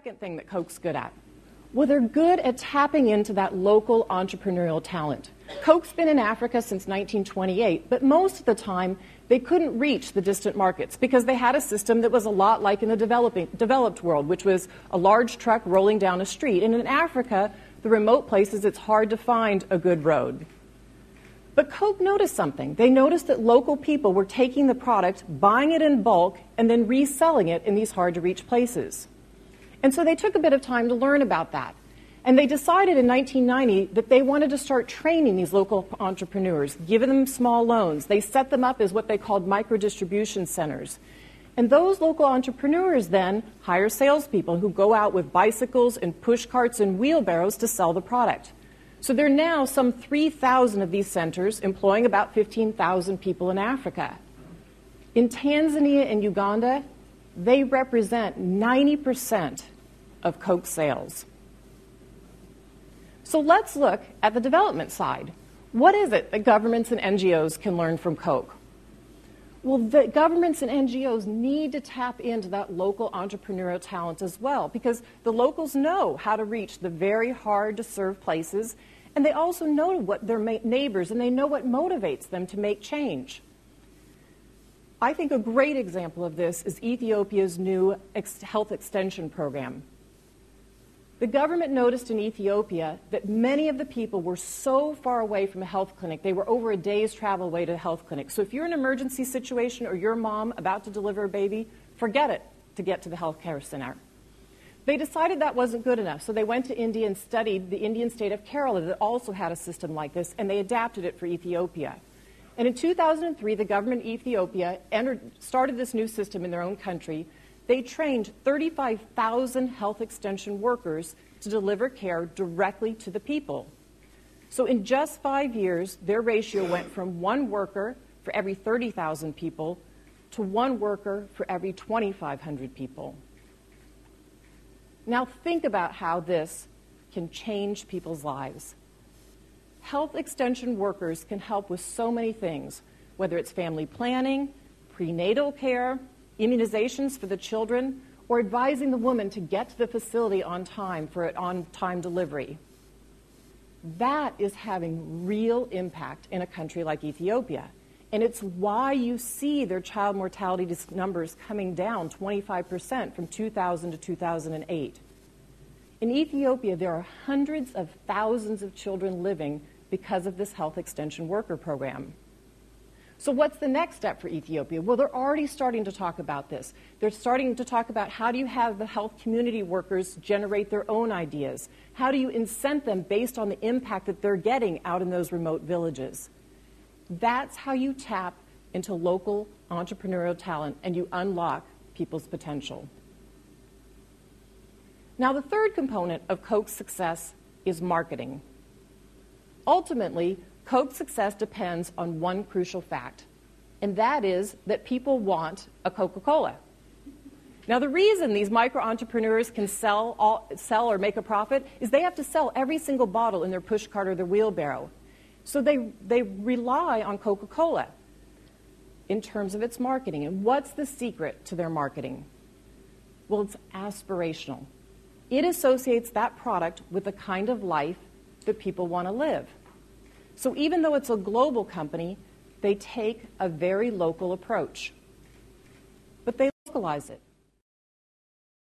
second thing that Coke's good at? Well, they're good at tapping into that local entrepreneurial talent. Coke's been in Africa since 1928, but most of the time they couldn't reach the distant markets because they had a system that was a lot like in the developed world, which was a large truck rolling down a street. And in Africa, the remote places, it's hard to find a good road. But Coke noticed something. They noticed that local people were taking the product, buying it in bulk, and then reselling it in these hard-to-reach places. And so they took a bit of time to learn about that. And they decided in 1990 that they wanted to start training these local entrepreneurs, giving them small loans. They set them up as what they called micro-distribution centers. And those local entrepreneurs then hire salespeople who go out with bicycles and push carts and wheelbarrows to sell the product. So there are now some 3,000 of these centers employing about 15,000 people in Africa. In Tanzania and Uganda, they represent 90% of Coke sales. So let's look at the development side. What is it that governments and NGOs can learn from Coke? Well, the governments and NGOs need to tap into that local entrepreneurial talent as well, because the locals know how to reach the very hard-to-serve places, and they also know what their neighbors, and they know what motivates them to make change. I think a great example of this is Ethiopia's new health extension program. The government noticed in Ethiopia that many of the people were so far away from a health clinic. They were over a day's travel away to a health clinic. So if you're in an emergency situation or your mom about to deliver a baby, forget it to get to the health care center. They decided that wasn't good enough, so they went to India and studied the Indian state of Kerala that also had a system like this, and they adapted it for Ethiopia. And in 2003, the government of Ethiopia started this new system in their own country. They trained 35,000 health extension workers to deliver care directly to the people. So in just 5 years, their ratio went from 1 worker for every 30,000 people to 1 worker for every 2,500 people. Now think about how this can change people's lives. Health extension workers can help with so many things, whether it's family planning, prenatal care, immunizations for the children, or advising the woman to get to the facility on time for an on-time delivery. That is having real impact in a country like Ethiopia. And it's why you see their child mortality numbers coming down 25% from 2000 to 2008. In Ethiopia, there are hundreds of thousands of children living because of this health extension worker program. So what's the next step for Ethiopia? Well, they're already starting to talk about this. They're starting to talk about how do you have the health community workers generate their own ideas? How do you incent them based on the impact that they're getting out in those remote villages? That's how you tap into local entrepreneurial talent and you unlock people's potential. Now, the third component of Coke's success is marketing. Ultimately, Coke's success depends on one crucial fact, and that is that people want a Coca-Cola. Now, the reason these micro-entrepreneurs can sell or make a profit is they have to sell every single bottle in their pushcart or their wheelbarrow. So they rely on Coca-Cola in terms of its marketing. And what's the secret to their marketing? Well, it's aspirational. It associates that product with the kind of life that people want to live. So even though it's a global company, they take a very local approach. But they localize it.